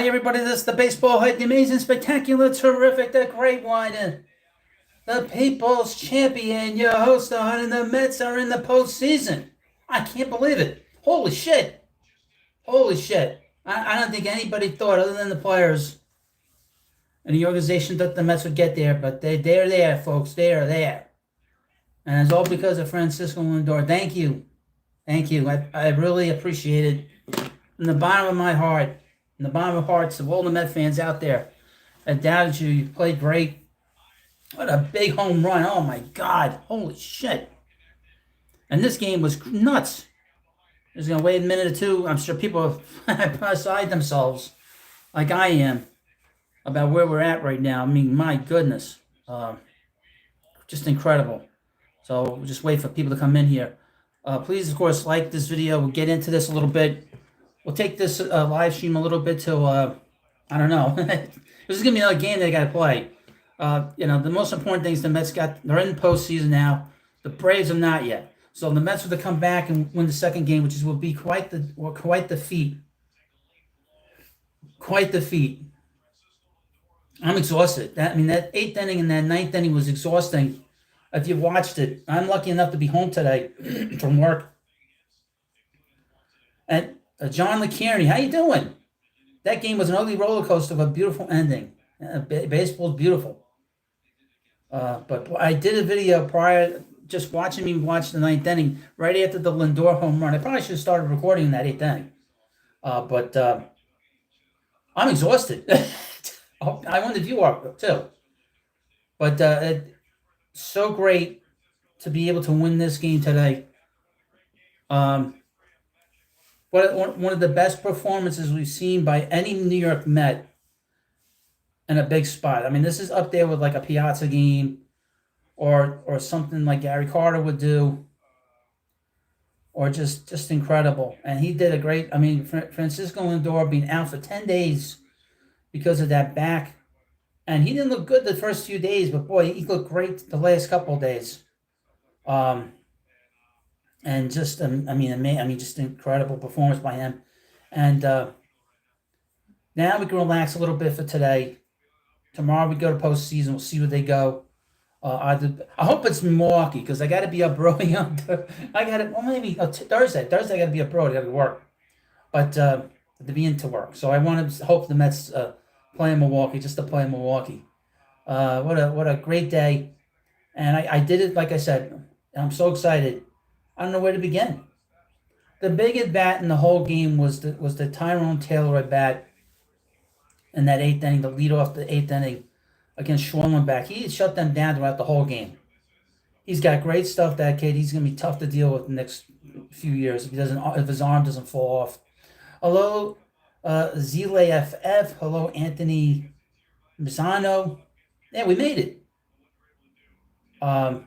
Hi, everybody. This is the baseball hype, the amazing, spectacular, terrific, the great one, the people's champion, your host, and the Mets are in the postseason. I can't believe it. Holy shit. Holy shit. I don't think anybody thought, other than the players and the organization, that the Mets would get there, but they're there, folks. They are there. And it's all because of Francisco Lindor. Thank you. Thank you. I really appreciate it from the bottom of my heart. In the bottom of hearts of all the Met fans out there. I doubted you. You played great. What a big home run. Oh, my God. Holy shit. And this game was nuts. Just going to wait a minute or two. I'm sure people are beside themselves, like I am, about where we're at right now. I mean, my goodness. Just incredible. So we'll just wait for people to come in here. Please, of course, like this video. We'll get into this a little bit. We'll take this live stream a little bit to, I don't know. This is going to be another game they got to play. The most important thing is the Mets they're in the postseason now. The Braves are not yet. So the Mets will come back and win the second game, will be quite the feat. Quite the feat. I'm exhausted. That eighth inning and that ninth inning was exhausting. If you watched it, I'm lucky enough to be home today from work. And John LeCarney, how you doing? That game was an ugly roller coaster of a beautiful ending. Baseball's beautiful. But I did a video prior, just watching me watch the ninth inning, right after the Lindor home run. I probably should have started recording in that eighth inning. But I'm exhausted. I wanted to view up too. But it's so great to be able to win this game today. One of the best performances we've seen by any New York Met in a big spot. I mean, this is up there with like a Piazza game or something like Gary Carter would do, or just incredible. And he did a great, Francisco Lindor being out for 10 days because of that back. And he didn't look good the first few days, but boy, he looked great the last couple of days. And just, just incredible performance by him. And now we can relax a little bit for today. Tomorrow we go to postseason. We'll see where they go. I hope it's Milwaukee, because I got to be up early. Maybe Thursday. Thursday I got to be up early. I got to work. But to be into work. So I want to hope the Mets play in Milwaukee, just to play in Milwaukee. What a great day. And I did it, like I said. I'm so excited. I don't know where to begin. The big at bat in the whole game was the Tyrone Taylor at bat in that eighth inning, the lead off the eighth inning against Schwarlenbach. He shut them down throughout the whole game. He's got great stuff, that kid. He's going to be tough to deal with the next few years if his arm doesn't fall off. Hello, Zile FF. Hello, Anthony Mazzano. Yeah, we made it. Now,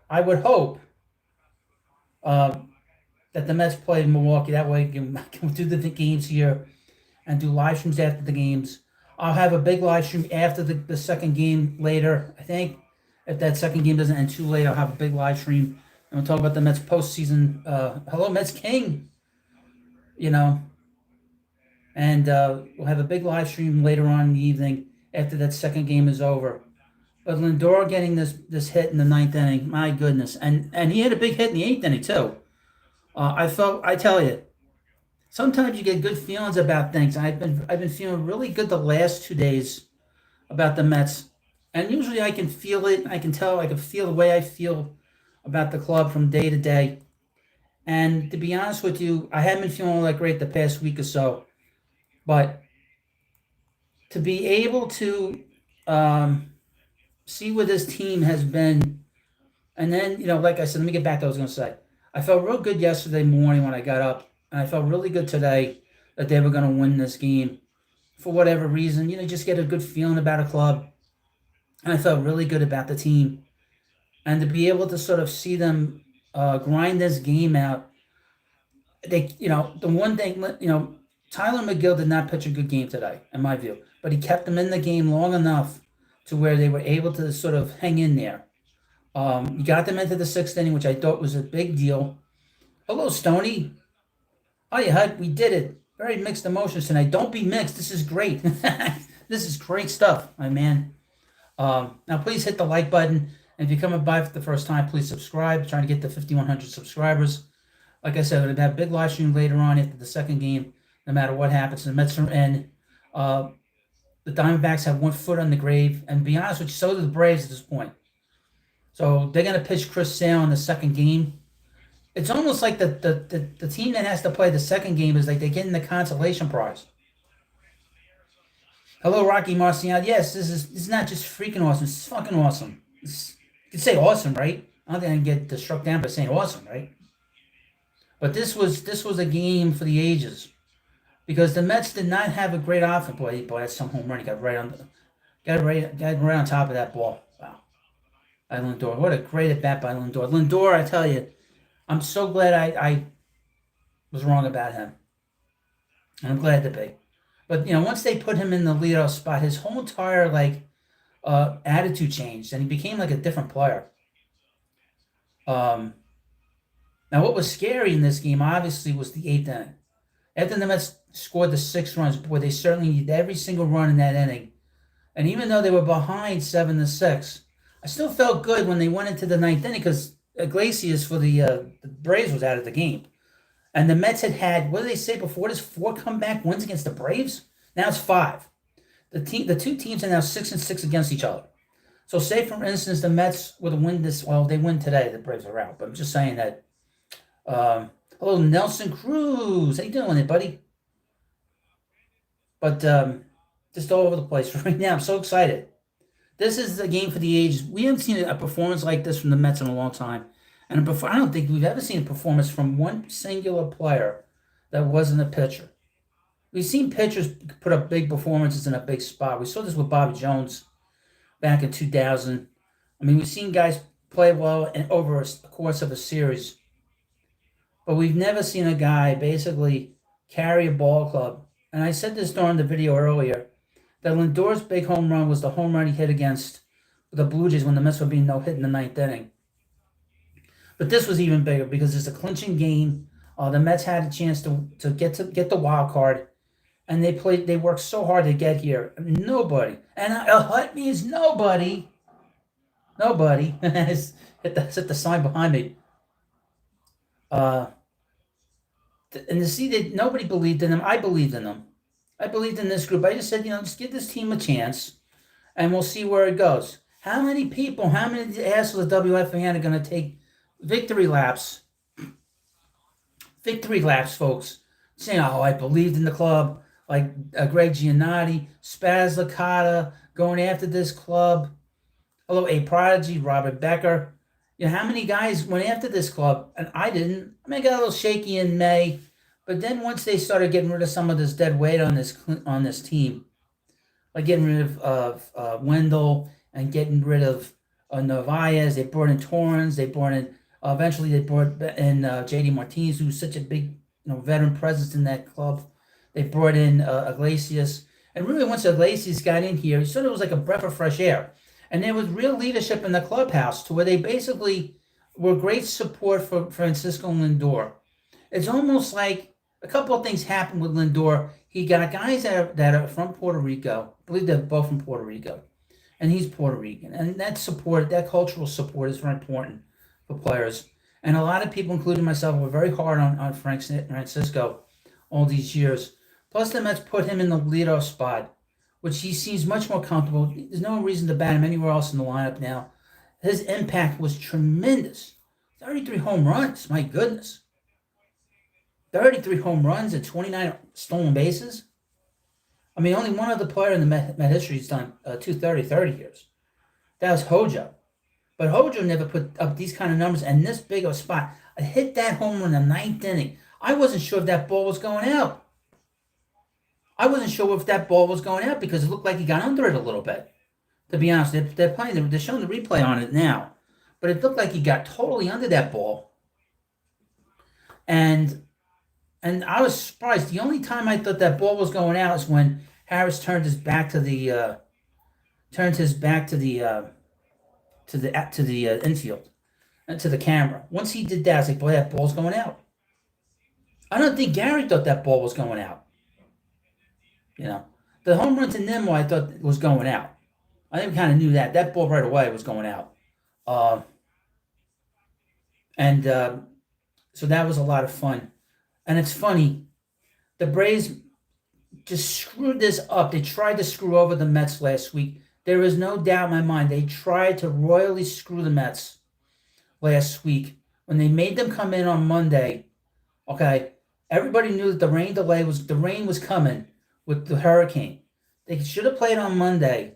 I would hope that the Mets play in Milwaukee. That way, I can do the games here and do live streams after the games. I'll have a big live stream after the second game later. I think if that second game doesn't end too late, I'll have a big live stream. And we'll talk about the Mets postseason. Hello, Mets King. And we'll have a big live stream later on in the evening after that second game is over. But Lindor getting this hit in the ninth inning, my goodness. And he had a big hit in the eighth inning, too. I tell you, sometimes you get good feelings about things. I've been feeling really good the last 2 days about the Mets. And usually I can feel it. I can feel the way I feel about the club from day to day. And to be honest with you, I haven't been feeling all that great the past week or so. But to be able to see where this team has been, and then, like I said, let me get back to what I was going to say. I felt real good yesterday morning when I got up, and I felt really good today that they were going to win this game for whatever reason. Just get a good feeling about a club, and I felt really good about the team. And to be able to sort of see them grind this game out, the one thing, Tyler McGill did not pitch a good game today, in my view, but he kept them in the game long enough to where they were able to sort of hang in there. You got them into the sixth inning, which I thought was a big deal. Hello, Stoney. Oh yeah, Hud, we did it. Very mixed emotions tonight. Don't be mixed. This is great. This is great stuff, my man. Now please hit the like button. And if you're coming by for the first time, please subscribe. Trying to get to 5,100 subscribers. Like I said, we're gonna have a big live stream later on after the second game. No matter what happens, the Mets are in. The Diamondbacks have 1 foot on the grave, and to be honest with you, so do the Braves at this point. So they're gonna pitch Chris Sale in the second game. It's almost like the team that has to play the second game is like they're getting the consolation prize. Hello, Rocky Marcial. Yes, this is not just freaking awesome. It's fucking awesome. You can say awesome, right? I don't think I can get struck down by saying awesome, right? But this was a game for the ages because the Mets did not have a great offense. Boy, that's some home run. He got right on top of that ball. Wow, by Lindor. What a great at bat by Lindor. Lindor, I tell you, I'm so glad I was wrong about him, and I'm glad to be. But once they put him in the leadoff spot, his whole entire attitude changed, and he became like a different player. Um, Now, what was scary in this game, obviously, was the eighth inning. After the Mets scored the 6 runs, boy, they certainly needed every single run in that inning. And even though they were behind 7-6, I still felt good when they went into the ninth inning because Iglesias for the Braves was out of the game. And the Mets had, what did they say before this, 4 comeback wins against the Braves? Now it's 5. The two teams are now 6-6 against each other. So say, for instance, the Mets would win this, well, they win today, the Braves are out. But I'm just saying that. Hello, Nelson Cruz. How you doing, buddy? But just all over the place right now. I'm so excited. This is the game for the ages. We haven't seen a performance like this from the Mets in a long time. And I don't think we've ever seen a performance from one singular player that wasn't a pitcher. We've seen pitchers put up big performances in a big spot. We saw this with Bobby Jones back in 2000. I mean, we've seen guys play well and over a course of a series. But we've never seen a guy basically carry a ball club. And I said this during the video earlier, that Lindor's big home run was the home run he hit against the Blue Jays when the Mets were being no-hit in the ninth inning. But this was even bigger because it's a clinching game. The Mets had a chance to get the wild card, and they worked so hard to get here. Nobody, and a hut means nobody. Nobody. Hit the sign behind me. And to see that nobody believed in them, I believed in them. I believed in this group. I just said, just give this team a chance, and we'll see where it goes. How many assholes at WFAN are going to take victory laps? Victory laps, folks. Saying, oh, I believed in the club. Like Greg Giannotti, Spaz Licata, going after this club. Hello, A Prodigy, Robert Becker. How many guys went after this club? And I didn't. I mean, I got a little shaky in May. But then once they started getting rid of some of this dead weight on this team, like getting rid of Wendell and getting rid of Narvaez, they brought in Torrens, eventually they brought in J.D. Martinez, who's such a big veteran presence in that club. They brought in Iglesias. And really once Iglesias got in here, he sort of was like a breath of fresh air. And there was real leadership in the clubhouse to where they basically were great support for Francisco Lindor. It's almost like a couple of things happened with Lindor. He got guys that are from Puerto Rico. I believe they're both from Puerto Rico. And he's Puerto Rican. And that cultural support is very important for players. And a lot of people, including myself, were very hard on Francisco all these years. Plus, the Mets put him in the leadoff spot, which he seems much more comfortable. There's no reason to bat him anywhere else in the lineup now. His impact was tremendous. 33 home runs, my goodness. 33 home runs and 29 stolen bases. I mean, only one other player in the Met history has done 30 years. That was Hojo. But Hojo never put up these kind of numbers and this big of a spot. I hit that home run in the ninth inning. I wasn't sure if that ball was going out. Because it looked like he got under it a little bit. To be honest, they're showing the replay on it now. But it looked like he got totally under that ball. And I was surprised. The only time I thought that ball was going out is when Harris turned his back to the infield and to the camera. Once he did that, I was like, boy, that ball's going out. I don't think Gary thought that ball was going out. You know, the home run to Nimmo I thought was going out. I think we kind of knew that ball right away was going out. Uh, and So that was a lot of fun. And it's funny, the Braves just screwed this up. They tried to screw over the Mets last week. There is no doubt in my mind they tried to royally screw the Mets last week when they made them come in on Monday. Okay, everybody knew that the rain was coming with the hurricane. They should have played on Monday,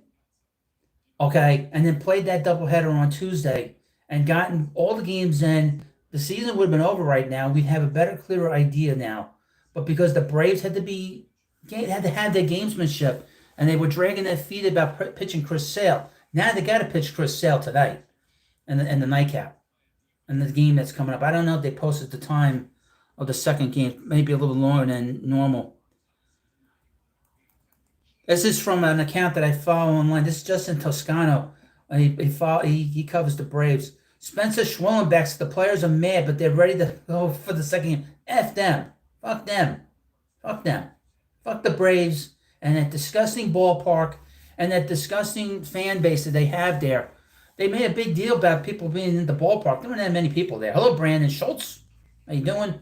okay, and then played that doubleheader on Tuesday and gotten all the games in. The season would have been over right now. We'd have a better, clearer idea now. But because the Braves had to have their gamesmanship, and they were dragging their feet about pitching Chris Sale. Now they got to pitch Chris Sale tonight, and the nightcap, and the game that's coming up. I don't know if they posted the time of the second game, maybe a little longer than normal. This is from an account that I follow online. This is Justin Toscano. He covers the Braves. Spencer Schwellenbach, the players are mad, but they're ready to go for the second game. F them. Fuck them. Fuck them. Fuck the Braves and that disgusting ballpark and that disgusting fan base that they have there. They made a big deal about people being in the ballpark. There weren't that many people there. Hello, Brandon Schultz. How you doing?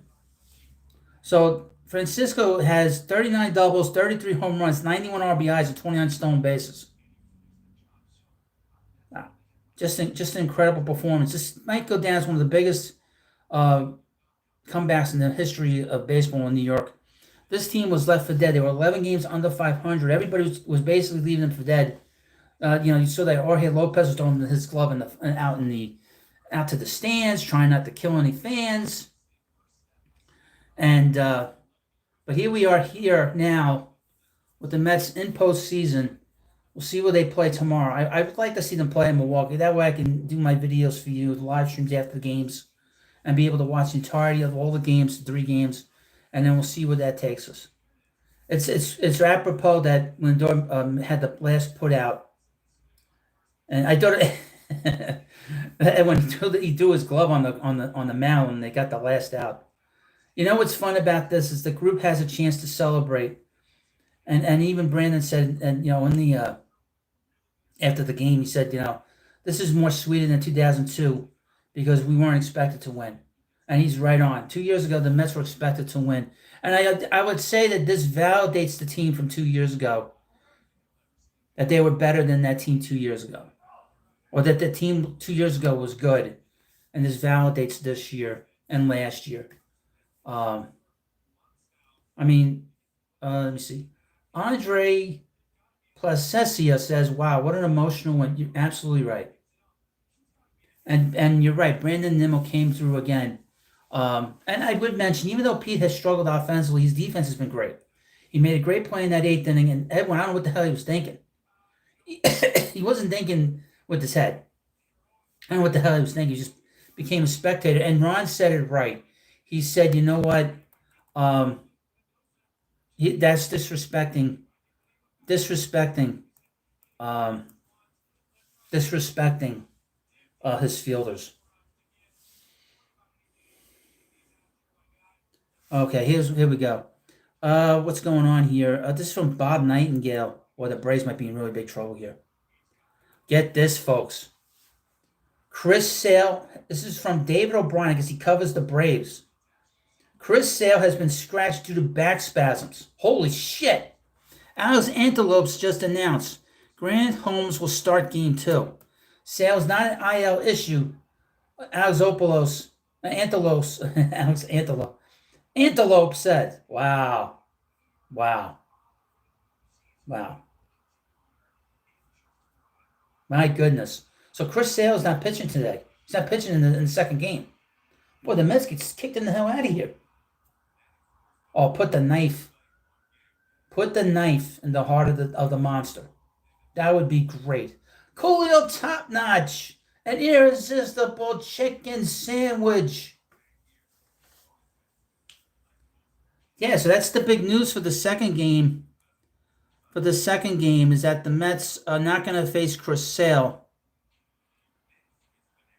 So Francisco has 39 doubles, 33 home runs, 91 RBIs, and 29 stolen bases. Wow. Just an incredible performance. This might go down as one of the biggest comebacks in the history of baseball in New York. This team was left for dead. They were 11 games under 500. Everybody was basically leaving them for dead. You saw that Jorge Lopez was throwing his glove out to the stands, trying not to kill any fans. And but here we are here now with the Mets in postseason. We'll see where they play tomorrow. I would like to see them play in Milwaukee. That way I can do my videos for you, the live streams after the games, and be able to watch the entirety of all the games, 3 games, and then we'll see where that takes us. It's apropos that Lindor had the last put out, and I thought when he threw his glove on the mound and they got the last out. You know what's fun about this is the group has a chance to celebrate, and even Brandon said, and in the after the game he said, this is more sweeter than 2002 because we weren't expected to win, and he's right on. 2 years ago the Mets were expected to win, and I would say that this validates the team from 2 years ago, that they were better than that team 2 years ago, or that the team 2 years ago was good, and this validates this year and last year. Let me see. Andre Placencia says, "Wow, what an emotional one." You're absolutely right, and you're right. Brandon Nimmo came through again, and I would mention, even though Pete has struggled offensively, his defense has been great. He made a great play in that 8th inning, and Edwin, I don't know what the hell he was thinking. He wasn't thinking with his head. I don't know what the hell he was thinking. He just became a spectator. And Ron said it right. He said, "You know what? That's disrespecting his fielders." Okay, here we go. What's going on here? This is from Bob Nightingale. Or the Braves might be in really big trouble here. Get this, folks. Chris Sale. This is from David O'Brien because he covers the Braves. Chris Sale has been scratched due to back spasms. Holy shit. Alex Antelopes just announced Grant Holmes will start game 2. Sale's not an IL issue. Antelope said, wow. My goodness. So Chris Sale's not pitching today. He's not pitching in the second game. Boy, the Mets get kicked in the hell out of here. Oh, put the knife in the heart of the monster. That would be great. Coolio top notch. An irresistible chicken sandwich. Yeah, so that's the big news for the second game. For the second game is that the Mets are not going to face Chris Sale.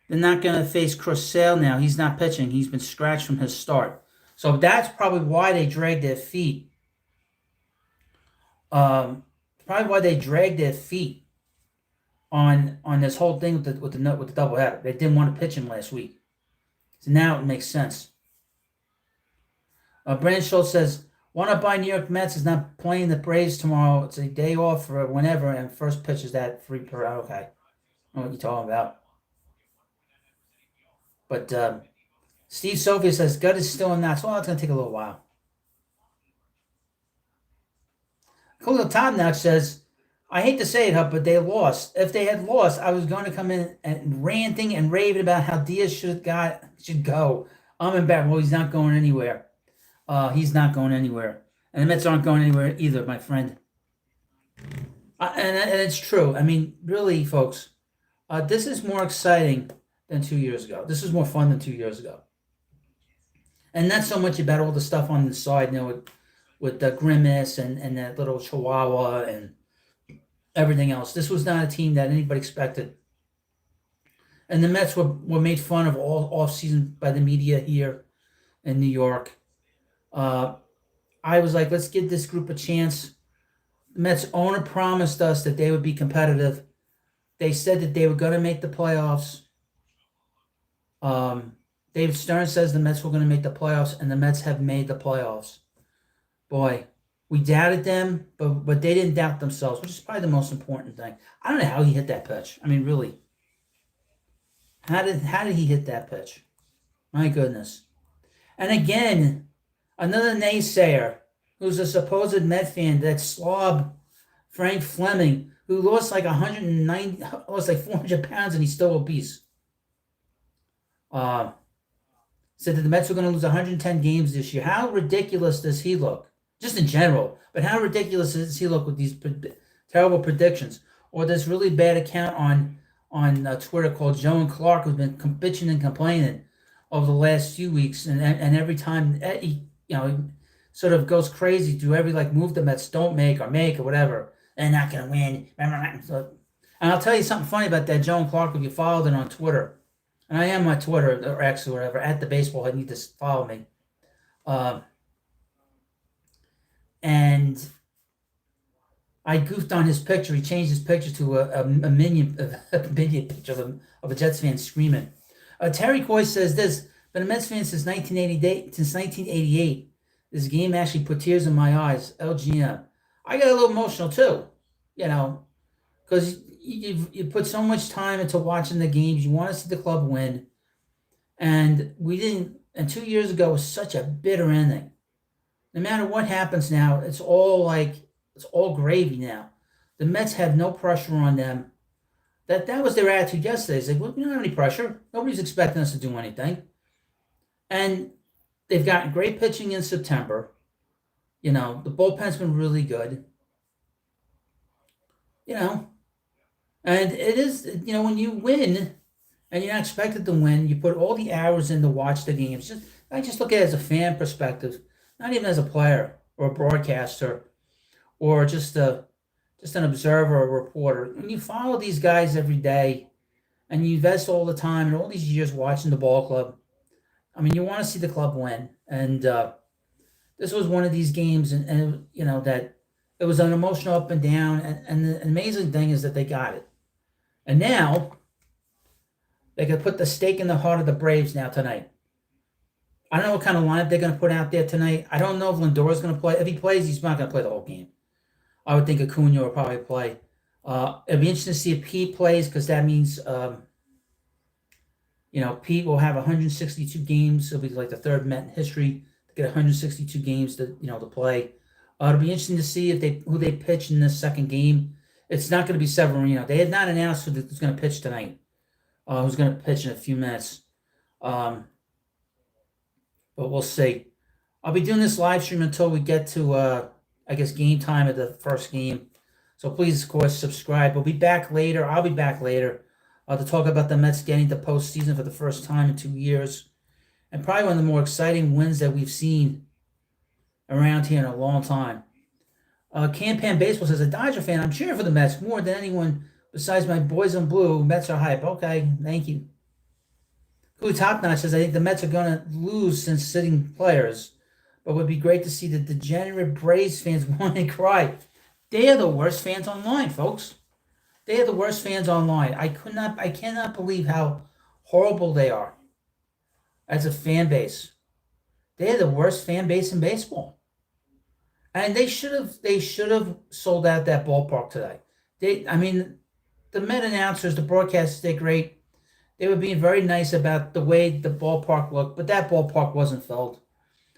They're not going to face Chris Sale now. He's not pitching. He's been scratched from his start. So that's probably why they dragged their feet. Probably why they dragged their feet on this whole thing with the doubleheader. They didn't want to pitch him last week, so now it makes sense. Brandon Schultz says, "Want to buy New York Mets is not playing the Braves tomorrow. It's a day off for whenever, and first pitch is that 3 per hour." Okay, I don't know what you're talking about. But Steve Sophia says, "Gut is still in knots." Well, it's going to take a little while. Khalil Topnotch says, "I hate to say it, Hup, but they lost. If they had lost, I was going to come in and ranting and raving about how Diaz should go. I'm embarrassed. Well, he's not going anywhere. He's not going anywhere. And the Mets aren't going anywhere either, my friend. And it's true. I mean, really, folks, this is more exciting than 2 years ago. This is more fun than 2 years ago. And not so much about all the stuff on the side, with the Grimace and that little Chihuahua and everything else. This was not a team that anybody expected. And the Mets were made fun of all offseason by the media here in New York. I was like, let's give this group a chance. The Mets owner promised us that they would be competitive. They said that they were going to make the playoffs. Dave Stern says the Mets were going to make the playoffs, and the Mets have made the playoffs. Boy, we doubted them, but they didn't doubt themselves, which is probably the most important thing. I don't know how he hit that pitch. I mean, really. How did he hit that pitch? My goodness. And again, another naysayer who's a supposed Met fan, that slob Frank Fleming, who lost like 400 pounds and he's still obese. Said that the Mets were going to lose 110 games this year. How ridiculous does he look? Just in general, but how ridiculous does he look with these terrible predictions? Or this really bad account on Twitter called Joe and Clark, who's been bitching and complaining over the last few weeks, and every time he sort of goes crazy through every move the Mets don't make or whatever. They're not going to win. And I'll tell you something funny about that Joe and Clark. If you followed it on Twitter, and I am on Twitter or X or whatever, at the baseball head, you need to follow me. And I goofed on his picture. He changed his picture to a minion picture of a Jets fan screaming. Terry Coy says this: "Been a Mets fan since 1988. This game actually put tears in my eyes." LGM. I got a little emotional too, because you put so much time into watching the games. You want to see the club win, and we didn't. And 2 years ago was such a bitter ending. No matter what happens now, it's all gravy now. The Mets have no pressure on them. That was their attitude yesterday. It's like, well, we don't have any pressure. Nobody's expecting us to do anything. And they've gotten great pitching in September. The bullpen's been really good. And it is, when you win and you're not expected to win, you put all the hours in to watch the games. I just look at it as a fan perspective, not even as a player or a broadcaster or just an observer or a reporter. When you follow these guys every day and you invest all the time and all these years watching the ball club, I mean, you want to see the club win. And this was one of these games, and that it was an emotional up and down. And the amazing thing is that they got it. And now they can put the stake in the heart of the Braves now tonight. I don't know what kind of lineup they're going to put out there tonight. I don't know if Lindor is going to play. If he plays, he's not going to play the whole game. I would think Acuna will probably play. It'll be interesting to see if Pete plays, because that means, Pete will have 162 games. It'll be like the third Met in history to get 162 games to play. It'll be interesting to see who they pitch in this second game. It's not going to be Severino. They had not announced who's going to pitch tonight. Who's going to pitch in a few minutes. But we'll see. I'll be doing this live stream until we get to, game time of the first game. So please, of course, subscribe. We'll be back later. I'll be back later to talk about the Mets getting the postseason for the first time in 2 years. And probably one of the more exciting wins that we've seen around here in a long time. Campan Baseball says, "A Dodger fan, I'm cheering for the Mets more than anyone besides my boys in blue. Mets are hype." Okay, thank you. Who Top Notch says, "I think the Mets are going to lose since sitting players. but it would be great to see the degenerate Braves fans want to cry. They are the worst fans online, folks. They are the worst fans online. I cannot believe how horrible they are as a fan base. They are the worst fan base in baseball, and they should have sold out that ballpark today. I mean, the Met announcers, the broadcasters, they're great. They were being very nice about the way the ballpark looked, but that ballpark wasn't filled.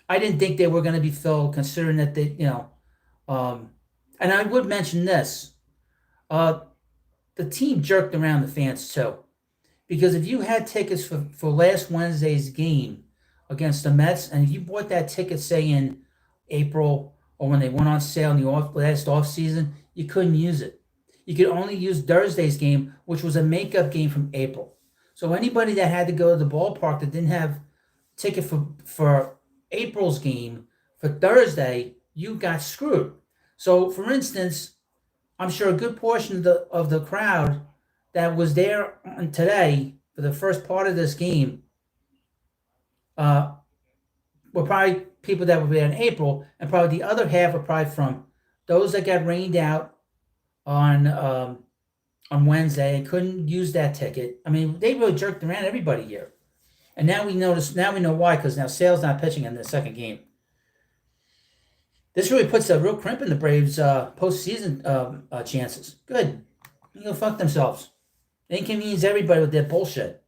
I didn't think they were going to be filled, considering that um, and I would mention this: uh, the team jerked around the fans too. Because if you had tickets for last Wednesday's game against the Mets, and if you bought that ticket, say in April or when they went on sale in the last off season, you couldn't use it. You could only use Thursday's game, which was a makeup game from April. So anybody that had to go to the ballpark that didn't have a ticket for April's game for Thursday, you got screwed. So, for instance, I'm sure a good portion of the crowd that was there on today for the first part of this game uh, were probably people that were there in April, and probably the other half were probably from those that got rained out on Wednesday and couldn't use that ticket. I mean, they really jerked around everybody here, and now we notice. Now we know why, because now Sale's not pitching in the second game. This really puts a real crimp in the Braves' postseason chances. Good, you go fuck themselves. They inconvenience everybody with their bullshit.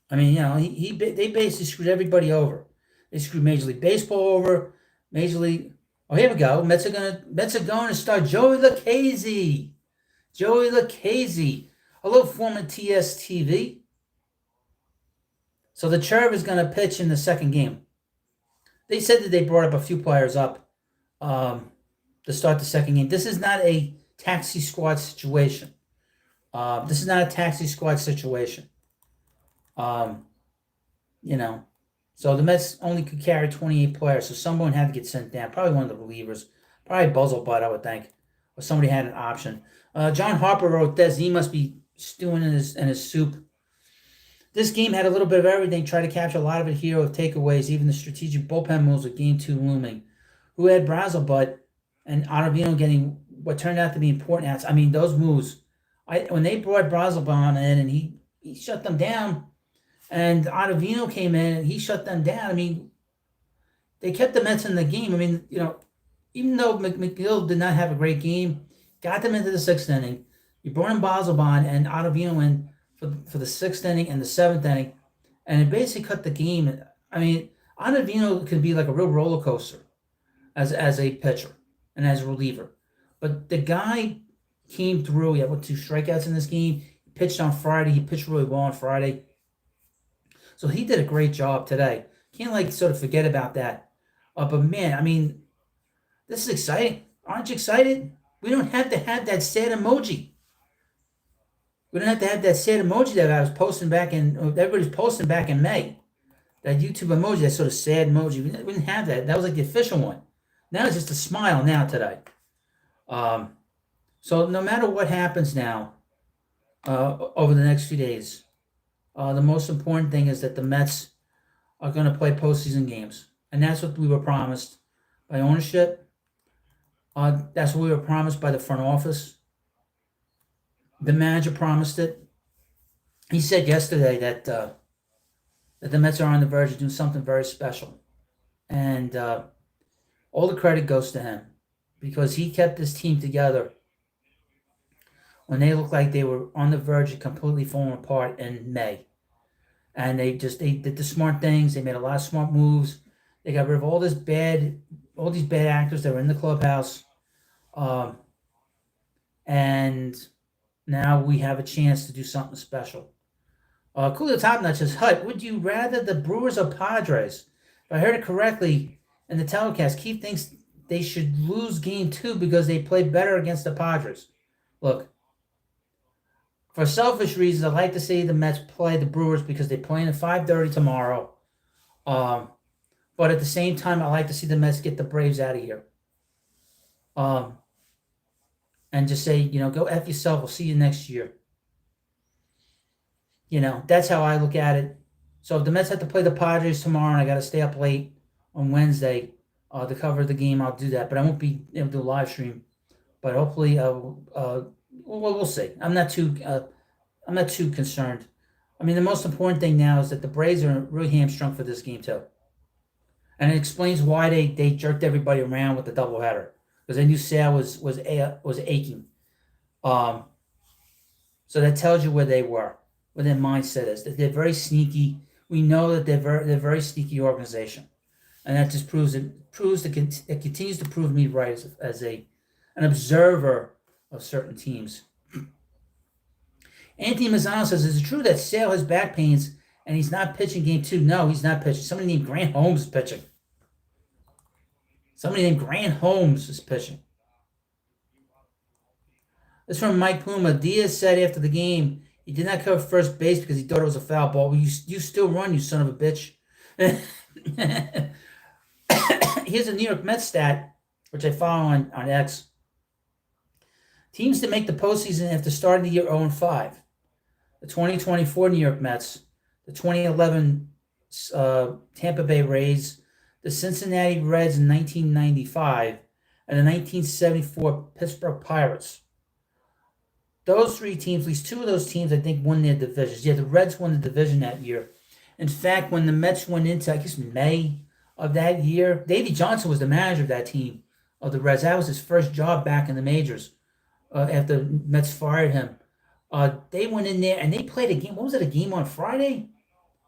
I mean, they basically screwed everybody over. They screwed Major League Baseball over. Major League. Oh, here we go. Mets are going to start Joey Lucchesi. Joey Lucchesi, a little former TSTV. So the Cherv is going to pitch in the second game. They said that they brought up a few players up to start the second game. This is not a taxi squad situation. This is not a taxi squad situation. So the Mets only could carry 28 players, so someone had to get sent down. Probably one of the relievers. Probably Buzzlebutt, I would think. Or somebody had an option. John Harper wrote this. He must be stewing in his soup. This game had a little bit of everything. Tried to capture a lot of it here with takeaways, even the strategic bullpen moves with Game 2 looming. Who had Brazelbutt and Ottavino getting what turned out to be important outs. I mean, those moves. When they brought Brazelbutt in and he shut them down, and Ottavino came in and he shut them down. I mean, they kept the Mets in the game. I mean, even though McGill did not have a great game, got them into the sixth inning. You brought in Brazelbutt and Ottavino in for the sixth inning and the seventh inning, and it basically cut the game. I mean, Ottavino could be like a real roller coaster as a pitcher and as a reliever. But the guy came through. He had 2 strikeouts in this game. He pitched on Friday. He pitched really well on Friday. So he did a great job today. Can't sort of forget about that. But man, I mean, this is exciting. Aren't you excited? We don't have to have that sad emoji. We don't have to have that sad emoji that I was posting everybody's posting back in May. That YouTube emoji, that sort of sad emoji. We didn't have that. That was like the official one. Now it's just a smile now today. So no matter what happens now over the next few days, the most important thing is that the Mets are going to play postseason games. And that's what we were promised by ownership. That's what we were promised by the front office. The manager promised it. He said yesterday that the Mets are on the verge of doing something very special. And all the credit goes to him because he kept this team together when they looked like they were on the verge of completely falling apart in May. And they did the smart things. They made a lot of smart moves. They got rid of all these bad actors that were in the clubhouse. And now we have a chance to do something special. Coolio Top Notch says, Hut, would you rather the Brewers or Padres? If I heard it correctly in the telecast, Keith thinks they should lose Game 2 because they played better against the Padres. Look, for selfish reasons, I'd like to see the Mets play the Brewers because they're playing at 5:30 tomorrow. But at the same time, I'd like to see the Mets get the Braves out of here. And just say, go F yourself. We'll see you next year. That's how I look at it. So if the Mets have to play the Padres tomorrow and I got to stay up late, on Wednesday to cover the game. I'll do that, but I won't be able to do a live stream. But hopefully, we'll see. I'm not too concerned. I mean, the most important thing now is that the Braves are really hamstrung for this game too, and it explains why they jerked everybody around with the doubleheader because they knew Sale was aching. Um, so that tells you where they were, where their mindset is. That they're very sneaky. We know that they're very sneaky organization, and that just it continues to prove me right as an observer of certain teams. Anthony Mazzano says, is it true that Sale has back pains and he's not pitching game 2? No, he's not pitching. Somebody named Grant Holmes is pitching. This from Mike Puma. Diaz said after the game he did not cover first base because he thought it was a foul ball. Well, you still run, you son of a bitch. Here's a New York Mets stat, which I follow on X. Teams that make the postseason after starting the year 0-5. The 2024 New York Mets, the 2011 Tampa Bay Rays, the Cincinnati Reds in 1995, and the 1974 Pittsburgh Pirates. Those three teams, at least two of those teams, I think, won their divisions. Yeah, the Reds won the division that year. In fact, when the Mets went into, I guess, May of that year, Davey Johnson was the manager of that team, of the Reds. That was his first job back in the majors after Mets fired him. They went in there and they played a game. What was it, a game on Friday?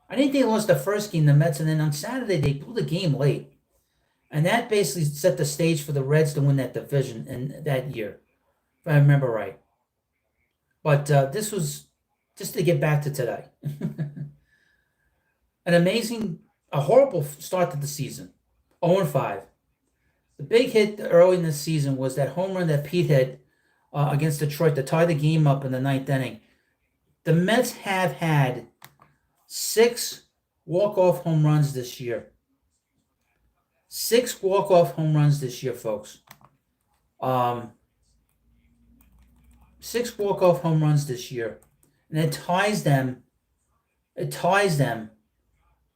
I think they lost the first game, the Mets, and then on Saturday they blew the game late. And that basically set the stage for the Reds to win that division in that year, if I remember right. But this was just to get back to today. A horrible start to the season, 0-5. The big hit early in the season was that home run that Pete hit against Detroit to tie the game up in the ninth inning. The Mets have had 6 walk-off home runs this year. 6 walk-off home runs this year, folks. 6 walk-off home runs this year. And it ties them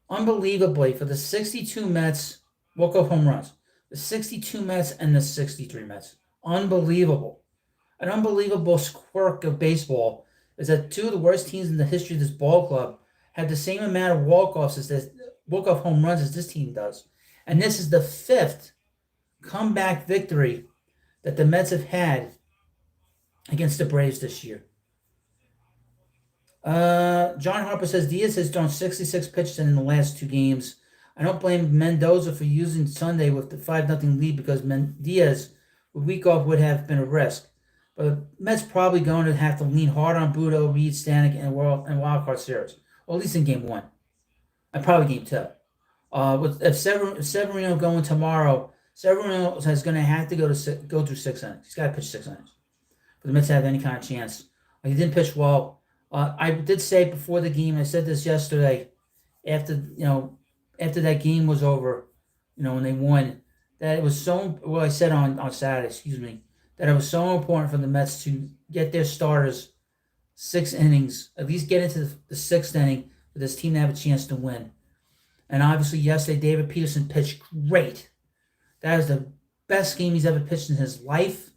unbelievably for the 62 Mets walk-off home runs. The 62 Mets and the 63 Mets. Unbelievable. An unbelievable quirk of baseball is that 2 of the worst teams in the history of this ball club have the same amount of walk-off home runs as this team does. And this is the 5th comeback victory that the Mets have had against the Braves this year. John Harper says Diaz has thrown 66 pitches in the last 2 games. I don't blame Mendoza for using Sunday with the 5-0 lead because Diaz, with week off, would have been a risk. But Mets probably going to have to lean hard on Budo, Reed, Stanek, and wildcard series. Or at least in game 1. And probably game 2. If Severino going tomorrow, Severino is going to have to go through 6 innings. He's got to pitch 6 innings for the Mets to have any kind of chance. He didn't pitch well. I did say before the game, I said this yesterday, after that game was over, when they won, that it was so, well, I said on Saturday, that it was so important for the Mets to get their starters 6 innings, at least get into the 6th inning for this team to have a chance to win. And obviously, yesterday, David Peterson pitched great. That was the best game he's ever pitched in his life.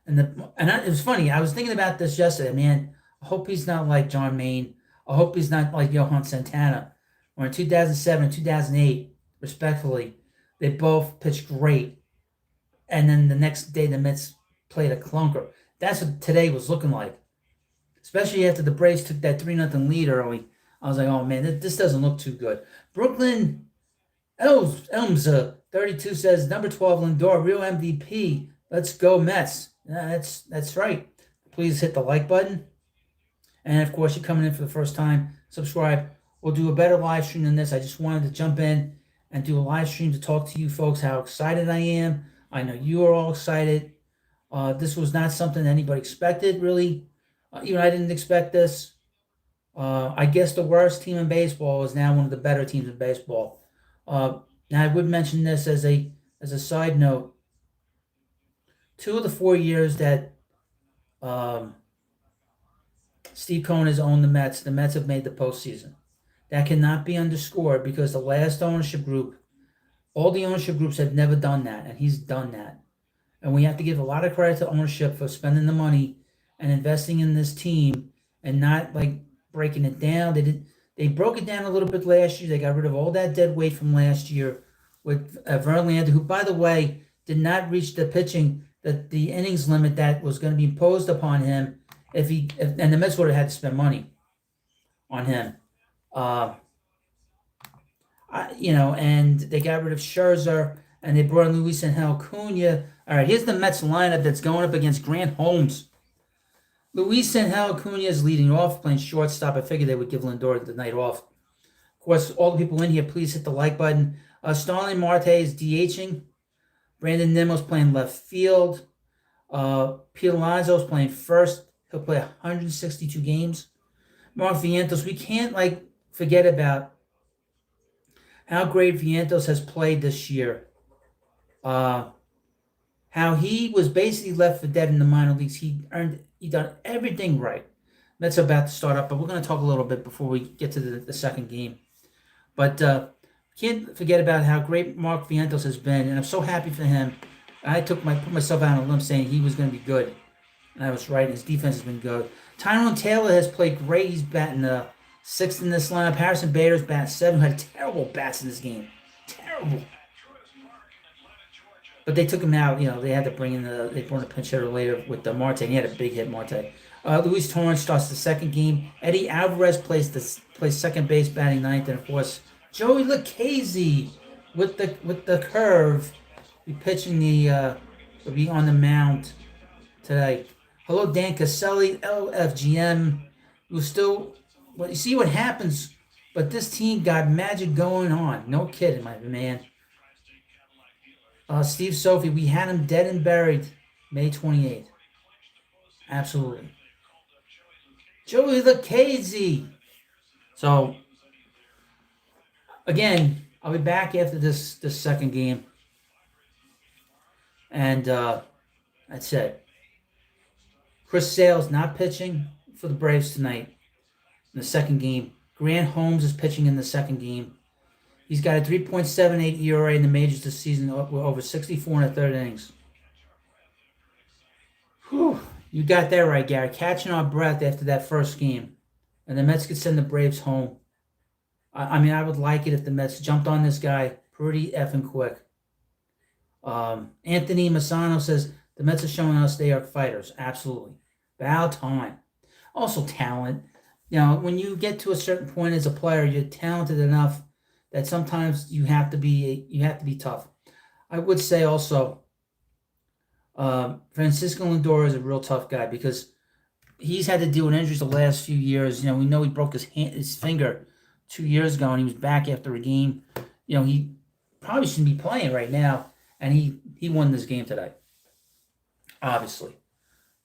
It was funny. I was thinking about this yesterday, man. I hope he's not like John Maine. I hope he's not like Johan Santana. Or in 2007 and 2008, respectfully, they both pitched great. And then the next day, the Mets played a clunker. That's what today was looking like. Especially after the Braves took that 3-0 lead early. I was like, oh, man, this doesn't look too good. Brooklyn Elms 32 says, number 12, Lindor, real MVP. Let's go, Mets. Yeah, that's right. Please hit the like button. And, of course, you're coming in for the first time, subscribe. We'll do a better live stream than this. I just wanted to jump in and do a live stream to talk to you folks how excited I am. I know you are all excited. This was not something anybody expected, really. Even I didn't expect this. I guess the worst team in baseball is now one of the better teams in baseball. Now, I would mention this as a side note. 2 of the 4 years that Steve Cohen has owned the Mets have made the postseason. That cannot be underscored because the last ownership group All the ownership groups have never done that, and he's done that. And we have to give a lot of credit to ownership for spending the money and investing in this team and not like breaking it down. They broke it down a little bit last year. They got rid of all that dead weight from last year with Verlander, who, by the way, did not reach the innings limit that was going to be imposed upon him and the Mets would have had to spend money on him. And they got rid of Scherzer and they brought in Luis Angel Acuna. All right, here's the Mets lineup that's going up against Grant Holmes. Luis Angel Acuna is leading off, playing shortstop. I figured they would give Lindor the night off. Of course, all the people in here, please hit the like button. Starling Marte is DHing. Brandon Nimmo's playing left field. Pete Alonso's playing first. He'll play 162 games. Mark Vientos, we can't forget about how great Vientos has played this year. How he was basically left for dead in the minor leagues. He done everything right. Mets are about to start up, but we're going to talk a little bit before we get to the second game. But can't forget about how great Mark Vientos has been, and I'm so happy for him. I put myself out on a limb saying he was going to be good, and I was right. His defense has been good. Tyrone Taylor has played great. He's batting sixth in this lineup. Harrison Bader's batting seventh. Had terrible bats in this game. Terrible. But they took him out. They had to bring in they brought a pinch hitter later with the Marte. And he had a big hit, Marte. Luis Torrens starts the second game. Eddie Alvarez plays second base, batting ninth, and of course Joey Lucchesi with the curve. Be pitching will be on the mound today. Hello, Dan Caselli, LFGM. You see what happens, but this team got magic going on. No kidding, my man. Steve Sophie, we had him dead and buried May 28th. Absolutely. Joey Lucchesi. So, again, I'll be back after this second game. And that's it. Chris Sale's not pitching for the Braves tonight in the second game. Grant Holmes is pitching in the second game. He's got a 3.78 ERA in the majors this season, over 64 and a third innings. Whew. You got that right, Gary. Catching our breath after that first game. And the Mets could send the Braves home. I would like it if the Mets jumped on this guy pretty effing quick. Anthony Masano says, the Mets are showing us they are fighters. Absolutely. About time. Also talent. When you get to a certain point as a player, you're talented enough that sometimes you have to be tough. I would say also, Francisco Lindor is a real tough guy because he's had to deal with injuries the last few years. We know he broke his finger 2 years ago, and he was back after a game. He probably shouldn't be playing right now, and he won this game today. Obviously.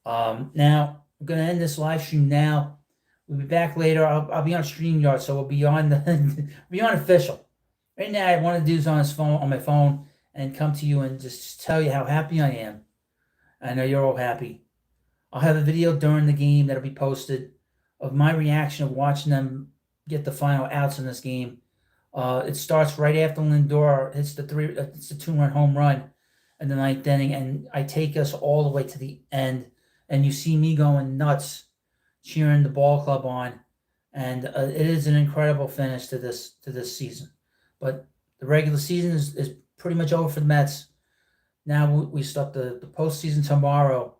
Now I'm gonna end this live stream now. We'll be back later. I'll be on StreamYard, so we'll be on official. Right now, I want to do is on my phone and come to you and just tell you how happy I am. I know you're all happy. I'll have a video during the game that'll be posted of my reaction of watching them get the final outs in this game. It starts right after Lindor hits the 2-run home run in the ninth inning, and I take us all the way to the end, and you see me going nuts, cheering the ball club on, and it is an incredible finish to this season. But the regular season is pretty much over for the Mets. Now we start the postseason tomorrow,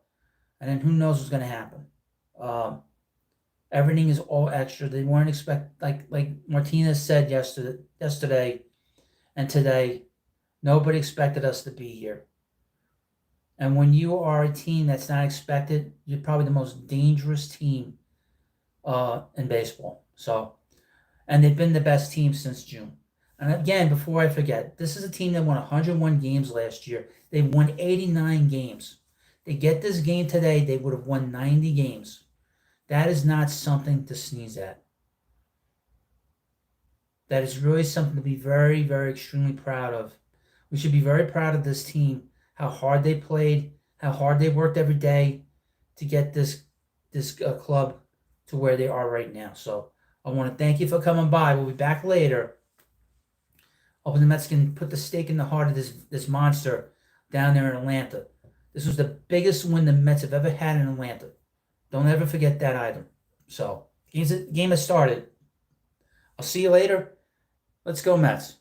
and then who knows what's going to happen. Everything is all extra. They weren't like Martinez said yesterday and today, nobody expected us to be here. And when you are a team that's not expected, you're probably the most dangerous team in baseball. And they've been the best team since June. And again, before I forget, this is a team that won 101 games last year. They won 89 games. They get this game today, they would have won 90 games. That is not something to sneeze at. That is really something to be very, very extremely proud of. We should be very proud of this team, how hard they played, how hard they worked every day to get this club to where they are right now. So I want to thank you for coming by. We'll be back later. Hoping the Mets can put the stake in the heart of this monster down there in Atlanta. This was the biggest win the Mets have ever had in Atlanta. Don't ever forget that item. So, game has started. I'll see you later. Let's go, Mets.